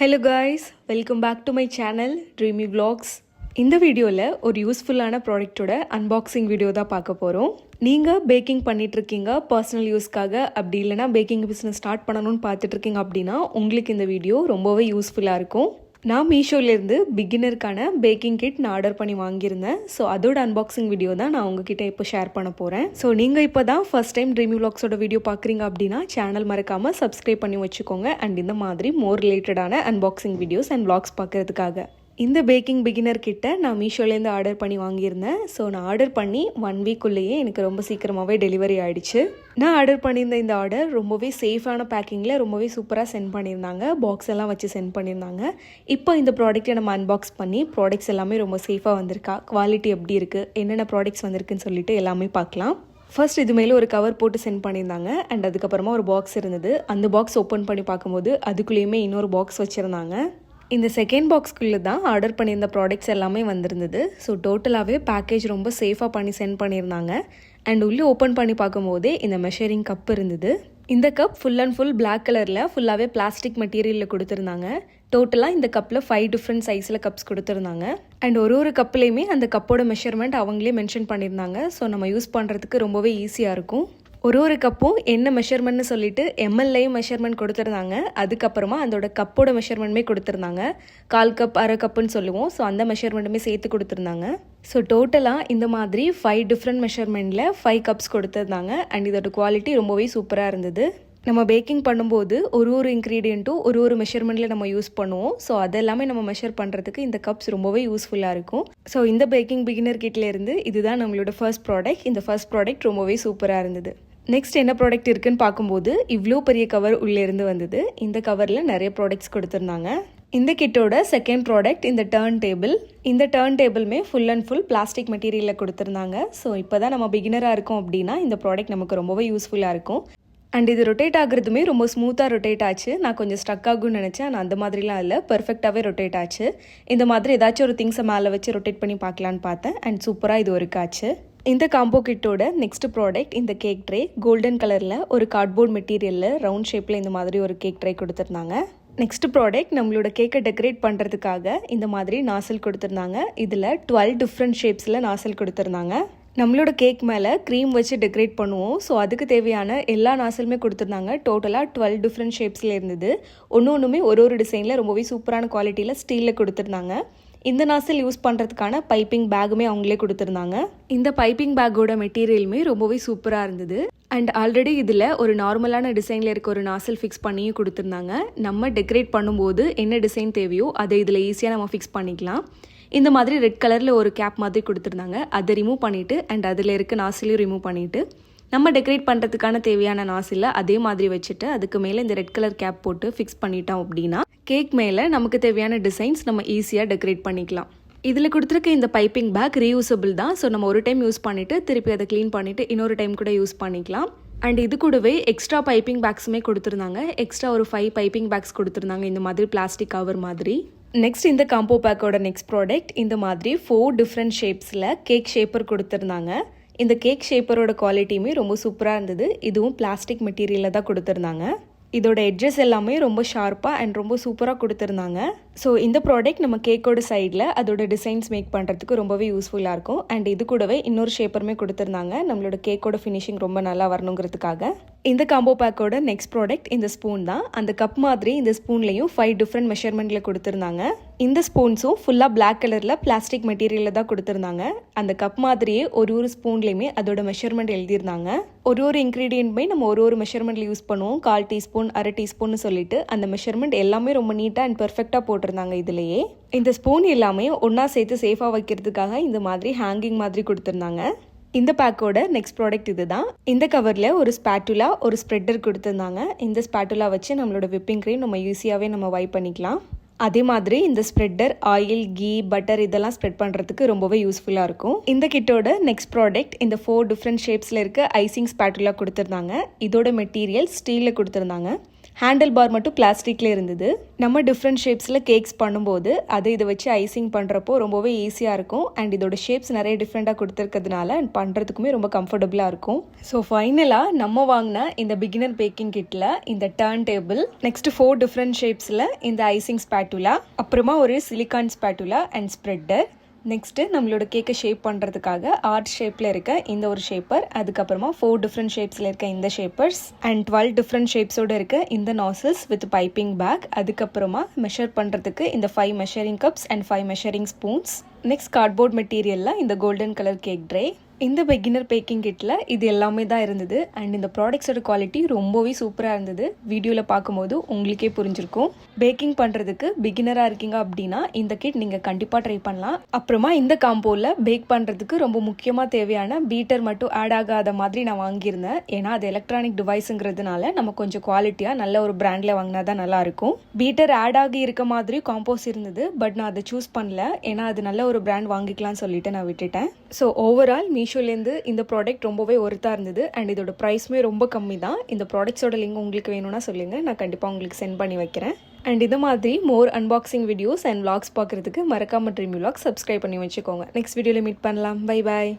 Hello guys, welcome back to my channel dreamy vlogs. இந்த வீடியோவில் ஒரு யூஸ்ஃபுல்லான ப்ராடக்ட்டோட அன்பாக்சிங் வீடியோ தான் பார்க்க போகிறோம். நீங்கள் பேக்கிங் பண்ணிகிட்ருக்கீங்க பர்சனல் யூஸ்க்காக, அப்படி இல்லைனா பேக்கிங் பிஸ்னஸ் ஸ்டார்ட் பண்ணணும்னு பார்த்துட்ருக்கீங்க அப்படின்னா உங்களுக்கு இந்த வீடியோ ரொம்பவே யூஸ்ஃபுல்லாக இருக்கும். நான் மீஷோலேருந்து பிகினருக்கான பேக்கிங் கிட் நான் ஆர்டர் பண்ணி வாங்கியிருந்தேன். ஸோ அதோட அன்பாக்சிங் வீடியோ தான் நான் உங்ககிட்ட இப்போ ஷேர் பண்ண போகிறேன். ஸோ நீங்கள் இப்போ தான் ஃபஸ்ட் டைம் ட்ரீமி vlogsோட வீடியோ பார்க்குறீங்க அப்படின்னா சேனல் மறக்காமல் சப்ஸ்கிரைப் பண்ணி வச்சுக்கோங்க. அண்ட் இந்த மாதிரி மோர் ரிலேட்டடான அன்பாக்சிங் வீடியோஸ் அண்ட் vlogs பார்க்குறதுக்காக. இந்த பேக்கிங் பிகினர் கிட்ட நான் மீஷோலேருந்து ஆர்டர் பண்ணி வாங்கியிருந்தேன். ஸோ நான் ஆர்டர் பண்ணி 1 வீக்குள்ளேயே எனக்கு ரொம்ப சீக்கிரமாகவே டெலிவரி ஆகிடுச்சு. நான் ஆர்டர் பண்ணியிருந்த இந்த ஆர்டர் ரொம்பவே சேஃபான பேக்கிங்கில் ரொம்பவே சூப்பராக சென்ட் பண்ணியிருந்தாங்க. பாக்ஸ் எல்லாம் வச்சு சென்ட் பண்ணியிருந்தாங்க. இப்போ இந்த ப்ராடக்ட்டை நம்ம அன்பாக்ஸ் பண்ணி ப்ராடக்ட்ஸ் எல்லாமே ரொம்ப சேஃபாக வந்திருக்கா, குவாலிட்டி எப்படி இருக்குது, என்னென்ன ப்ராடக்ட்ஸ் வந்திருக்குன்னு சொல்லிட்டு எல்லாமே பார்க்கலாம். ஃபர்ஸ்ட் இது மேலே ஒரு கவர் போட்டு சென்ட் பண்ணியிருந்தாங்க. அண்ட் அதுக்கப்புறமா ஒரு பாக்ஸ் இருந்தது. அந்த பாக்ஸ் ஓப்பன் பண்ணி பார்க்கும்போது அதுக்குள்ளேயுமே இன்னொரு பாக்ஸ் வச்சுருந்தாங்க. இந்த செகண்ட் பாக்ஸ்க்குள்ளே தான் ஆர்டர் பண்ணியிருந்த ப்ராடக்ட்ஸ் எல்லாமே வந்திருந்தது. ஸோ டோட்டலாகவே பேக்கேஜ் ரொம்ப சேஃபாக பண்ணி சென்ட் பண்ணியிருந்தாங்க. அண்ட் உள்ளே ஓப்பன் பண்ணி பார்க்கும்போதே இந்த மெஷரிங் கப் இருந்தது. இந்த cup full and full black கலரில் ஃபுல்லாகவே பிளாஸ்டிக் மெட்டீரியலில் கொடுத்துருந்தாங்க. டோட்டலாக இந்த கப்பில் 5 டிஃப்ரெண்ட் சைஸில் கப்ஸ் கொடுத்துருந்தாங்க. அண்ட் ஒரு கப்லேயுமே அந்த கப்போட மெஷர்மெண்ட் அவங்களே மென்ஷன் பண்ணியிருந்தாங்க. ஸோ நம்ம யூஸ் பண்ணுறதுக்கு ரொம்பவே ஈஸியாக இருக்கும். ஒரு கப்பும் என்ன மெஷர்மெண்ட்னு சொல்லிட்டு எம்எல்லையும் மெஷர்மெண்ட் கொடுத்துருந்தாங்க. அதுக்கப்புறமா அதோட கப்போட மெஷர்மெண்ட்டுமே கொடுத்துருந்தாங்க. 1/4 கப் 1/2 கப்புன்னு சொல்லுவோம். ஸோ அந்த மெஷர்மெண்ட்டுமே சேர்த்து கொடுத்துருந்தாங்க. ஸோ டோட்டலாக இந்த மாதிரி 5 டிஃப்ரெண்ட் மெஷர்மெண்ட்டில் 5 கப்ஸ் கொடுத்துருந்தாங்க. அண்ட் இதோட குவாலிட்டி ரொம்பவே சூப்பராக இருந்தது. நம்ம பேக்கிங் பண்ணும்போது ஒரு இன்க்ரீடியண்ட்டும் ஒரு மெஷர்மெண்ட்டில் நம்ம யூஸ் பண்ணுவோம். ஸோ அதெல்லாமே நம்ம மெஷர் பண்ணுறதுக்கு இந்த கப்ஸ் ரொம்பவே யூஸ்ஃபுல்லாக இருக்கும். ஸோ இந்த பேக்கிங் பிகினர் கிட்லேருந்து இதுதான் நம்மளோட ஃபர்ஸ்ட் ப்ராடக்ட். இந்த ஃபர்ஸ்ட் ப்ராடக்ட் ரொம்பவே சூப்பராக இருந்தது. நெக்ஸ்ட் என்ன ப்ராடக்ட் இருக்குன்னு பார்க்கும்போது இவ்வளோ பெரிய கவர் உள்ளேருந்து வந்தது. இந்த கவரில் நிறைய ப்ராடக்ட்ஸ் கொடுத்துருந்தாங்க. இந்த கிட்டோட செகண்ட் ப்ராடக்ட் இந்த டர்ன் டேபிள். இந்த டர்ன் டேபிளுமே ஃபுல் அண்ட் ஃபுல் பிளாஸ்டிக் மெட்டீரியலில் கொடுத்துருந்தாங்க. ஸோ இப்போ தான் நம்ம பிகினராக இருக்கோம் அப்படின்னா இந்த ப்ராடக்ட் நமக்கு ரொம்பவே யூஸ்ஃபுல்லாக இருக்கும். அண்ட் இது ரொட்டேட் ஆகுறதுமே ரொம்ப ஸ்மூத்தாக ரொட்டேட் ஆச்சு. நான் கொஞ்சம் ஸ்டக் ஆகும்னு நினச்சேன். ஆனால் அந்த மாதிரிலாம் இல்லை, பர்ஃபெக்டாகவே ரொட்டேட் ஆச்சு. இந்த மாதிரி ஏதாச்சும் ஒரு திங்ஸை மேலே வச்சு ரொட்டேட் பண்ணி பார்க்கலான்னு பார்த்தேன். அண்ட் சூப்பராக இது ஒர்க் ஆச்சு. இந்த காம்போ கிட்டோட நெக்ஸ்ட் ப்ராடக்ட் இந்த கேக் ட்ரே. கோல்டன் கலரில் ஒரு கார்ட்போர்ட் மெட்டீரியலில் ரவுண்ட் ஷேப்பில் இந்த மாதிரி ஒரு கேக் ட்ரே கொடுத்துருந்தாங்க. நெக்ஸ்ட் ப்ராடக்ட் நம்மளோட கேக்கை டெக்கரேட் பண்ணுறதுக்காக இந்த மாதிரி நாசல் கொடுத்துருந்தாங்க. இதில் 12 டிஃப்ரெண்ட் ஷேப்ஸில் நாசல் கொடுத்துருந்தாங்க. நம்மளோட கேக் மேலே க்ரீம் வச்சு டெக்கரேட் பண்ணுவோம். ஸோ அதுக்கு தேவையான எல்லா நாசலுமே கொடுத்துருந்தாங்க. டோட்டலாக 12 டிஃப்ரெண்ட் ஷேப்ஸில் இருந்தது. ஒன்றுமே ஒரு டிசைனில் ரொம்பவே சூப்பரான குவாலிட்டியில் ஸ்டீலில் கொடுத்துருந்தாங்க. இந்த நாசல் யூஸ் பண்ணுறதுக்கான பைப்பிங் பேக்குமே அவங்களே கொடுத்துருந்தாங்க. இந்த பைப்பிங் பேக்கோட மெட்டீரியலுமே ரொம்பவே சூப்பராக இருந்தது. அண்ட் ஆல்ரெடி இதில் ஒரு நார்மலான டிசைனில் இருக்க ஒரு நாசல் ஃபிக்ஸ் பண்ணியும் கொடுத்துருந்தாங்க. நம்ம டெக்கரேட் பண்ணும்போது என்ன டிசைன் தேவையோ அதை இதில் ஈஸியாக நம்ம ஃபிக்ஸ் பண்ணிக்கலாம். இந்த மாதிரி ரெட் கலரில் ஒரு கேப் மாதிரி கொடுத்துருந்தாங்க. அதை ரிமூவ் பண்ணிவிட்டு அண்ட் அதில் இருக்க நாசிலையும் ரிமூவ் பண்ணிவிட்டு நம்ம டெக்கரேட் பண்ணுறதுக்கான தேவையான நாசில் அதே மாதிரி வச்சுட்டு அதுக்கு மேலே இந்த ரெட் கலர் கேப் போட்டு ஃபிக்ஸ் பண்ணிட்டோம் அப்படின்னா கேக் மேலே நமக்கு தேவையான டிசைன்ஸ் நம்ம ஈஸியாக டெக்கரேட் பண்ணிக்கலாம். இதில் கொடுத்துருக்க இந்த பைப்பிங் பேக் ரீயூசபிள் தான். ஸோ நம்ம ஒரு டைம் யூஸ் பண்ணிவிட்டு திருப்பி அதை க்ளீன் பண்ணிவிட்டு இன்னொரு டைம் கூட யூஸ் பண்ணிக்கலாம். அண்ட் இது கூடவே எக்ஸ்ட்ரா பைப்பிங் பேக்ஸுமே கொடுத்துருந்தாங்க. எக்ஸ்ட்ரா ஒரு 5 பைப்பிங் பேக்ஸ் கொடுத்துருந்தாங்க, இந்த மாதிரி பிளாஸ்டிக் கவர் மாதிரி. நெக்ஸ்ட் இந்த காம்போ பேக்கோட நெக்ஸ்ட் ப்ராடக்ட் இந்த மாதிரி 4 டிஃப்ரெண்ட் ஷேப்ஸில் கேக் ஷேப்பர் கொடுத்துருந்தாங்க. இந்த கேக் ஷேப்பரோட குவாலிட்டியுமே ரொம்ப சூப்பராக இருந்தது. இதுவும் பிளாஸ்டிக் மெட்டீரியலில் தான் கொடுத்துருந்தாங்க. இதோட எட்ஜஸ் எல்லாமே ரொம்ப ஷார்ப்பாக அண்ட் ரொம்ப சூப்பராக கொடுத்துருந்தாங்க. ஸோ இந்த ப்ராடக்ட் நம்ம கேக்கோட சைடில் அதோட டிசைன்ஸ் மேக் பண்ணுறதுக்கு ரொம்பவே யூஸ்ஃபுல்லாக இருக்கும். அண்ட் இது கூடவே இன்னொரு ஷேப்பருமே கொடுத்துருந்தாங்க, நம்மளோட கேக்கோட ஃபினிஷிங் ரொம்ப நல்லா வரணுங்கிறதுக்காக. இந்த காம்போ பேக்கோட நெக்ஸ்ட் ப்ராடக்ட் இந்த ஸ்பூன் தான். அந்த கப் மாதிரி இந்த ஸ்பூன்லேயும் 5 டிஃப்ரெண்ட் மெஷர்மெண்ட்டில் கொடுத்துருந்தாங்க. இந்த ஸ்பூன்ஸும் ஃபுல்லாக பிளாக் கலரில் பிளாஸ்டிக் மெட்டீரியலில் தான் கொடுத்துருந்தாங்க. அந்த கப் மாதிரியே ஒரு ஸ்பூன்லேயுமே அதோட மெஷர்மெண்ட் எழுதியிருந்தாங்க. ஒரு இன்க்ரீடியன்ட்மே நம்ம ஒரு மெஷர்மெண்ட்டில் யூஸ் பண்ணுவோம். 1/4 டீஸ்பூன் 1/2 டீஸ்பூன்னு சொல்லிட்டு அந்த மெஷர்மெண்ட் எல்லாமே ரொம்ப நீட்டாக அண்ட் பெர்ஃபெக்டாக போட்டிருந்தாங்க. இதுலேயே இந்த ஸ்பூன் எல்லாமே ஒன்றா சேர்த்து சேஃபாக வைக்கிறதுக்காக இந்த மாதிரி ஹேங்கிங் மாதிரி கொடுத்துருந்தாங்க. இந்த பேக்கோட நெக்ஸ்ட் ப்ராடக்ட் இதுதான். இந்த கவரில் ஒரு ஸ்பேட்டுலா ஒரு ஸ்ப்ரெட்டர் கொடுத்துருந்தாங்க. இந்த ஸ்பேட்டுலா வச்சு நம்மளோட விப்பிங் க்ரீம் நம்ம ஈஸியாகவே நம்ம வைப் பண்ணிக்கலாம். அதே மாதிரி இந்த ஸ்ப்ரெட்டர் ஆயில், கீ, பட்டர் இதெல்லாம் ஸ்ப்ரெட் பண்ணுறதுக்கு ரொம்பவே யூஸ்ஃபுல்லாக இருக்கும். இந்த கிட்டோட நெக்ஸ்ட் ப்ராடக்ட் இந்த 4 டிஃப்ரெண்ட் ஷேப்ஸில் இருக்க ஐசிங் ஸ்பேட்டுலா கொடுத்துருந்தாங்க. இதோட மெட்டீரியல் ஸ்டீலில் கொடுத்துருந்தாங்க. ஹேண்டில் பார் மட்டும் பிளாஸ்டிக்ல இருந்தது. நம்ம டிஃப்ரெண்ட் ஷேப்ஸில் கேக்ஸ் பண்ணும்போது அதை இதை வச்சு ஐசிங் பண்ணுறப்போ ரொம்பவே ஈஸியாக இருக்கும். அண்ட் இதோட ஷேப்ஸ் நிறைய டிஃப்ரெண்ட்டாக கொடுத்துருக்கிறதுனால அண்ட் பண்ணுறதுக்குமே ரொம்ப கம்ஃபர்டபுளாக இருக்கும். ஸோ ஃபைனலாக நம்ம வாங்கின இந்த பிகினர் பேக்கிங் கிட்டில் இந்த டர்ன் டேபிள், நெக்ஸ்ட் 4 டிஃப்ரெண்ட் ஷேப்ஸில் இந்த ஐசிங் ஸ்பேட்டுலா, அப்புறமா ஒரு சிலிகான் ஸ்பேட்டுலா அண்ட் ஸ்ப்ரெட்டர், நெக்ஸ்ட்டு நம்மளோட கேக்கை ஷேப் பண்ணுறதுக்காக ஆர்ட் ஷேப்பில் இருக்க இந்த ஒரு ஷேப்பர், அதுக்கப்புறமா 4 டிஃப்ரெண்ட் ஷேப்ஸில் இருக்க இந்த ஷேப்பர்ஸ் அண்ட் 12 டிஃப்ரெண்ட் ஷேப்ஸோடு இருக்க இந்த நாசல்ஸ் வித் பைப்பிங் பேக், அதுக்கப்புறமா மெஷர் பண்ணுறதுக்கு இந்த 5 measuring cups and 5 measuring spoons, next cardboard மெட்டீரியலில் இந்த கோல்டன் கலர் கேக் ட்ரே. இந்த பிகினர் பேக்கிங் கிட்டில் இது எல்லாமே தான் இருந்தது. அண்ட் இந்த ப்ராடக்ட்ஸோட குவாலிட்டி ரொம்பவே சூப்பராக இருந்தது. வீடியோவில் பார்க்கும்போது உங்களுக்கே புரிஞ்சிருக்கும். பேக்கிங் பண்ணுறதுக்கு பிகினராக இருக்கீங்க அப்படின்னா இந்த கிட் நீங்கள் கண்டிப்பாக ட்ரை பண்ணலாம். அப்புறமா இந்த காம்போவில் பேக் பண்ணுறதுக்கு ரொம்ப முக்கியமாக தேவையான பீட்டர் மட்டும் ஆட் ஆகாத மாதிரி நான் வாங்கியிருந்தேன். ஏன்னா அது எலக்ட்ரானிக் டிவைஸுங்கிறதுனால நம்ம கொஞ்சம் குவாலிட்டியாக நல்ல ஒரு பிராண்டில் வாங்கினா தான் நல்லாயிருக்கும். பீட்டர் ஆட் ஆகி இருக்க மாதிரி காம்போஸ் இருந்தது. பட் நான் அதை சூஸ் பண்ணல. ஏன்னா அது நல்ல ஒரு பிராண்ட் வாங்கிக்கலாம்னு சொல்லிட்டு நான் விட்டுட்டேன். ஸோ ஓவரால் மீஷோலேருந்து இந்த ப்ராடக்ட் ரொம்பவே ஒர்த்தாக இருந்தது. அண்ட் இதோட ப்ரைஸுமே ரொம்ப கம்மி தான். இந்த ப்ராடக்ட்ஸோட லிங்க் உங்களுக்கு வேணும்னா சொல்லுங்கள், நான் கண்டிப்பாக உங்களுக்கு சென்ட் பண்ணி வைக்கிறேன். அண்ட் இது மாதிரி மோர் அன்பாக்சிங் வீடியோஸ் அண்ட் vlogs பார்க்குறதுக்கு மறக்காம ட்ரீமி vlogs சப்ஸ்கிரைப் பண்ணி வச்சுக்கோங்க. நெக்ஸ்ட் வீடியோவில் மீட் பண்ணலாம். Bye bye.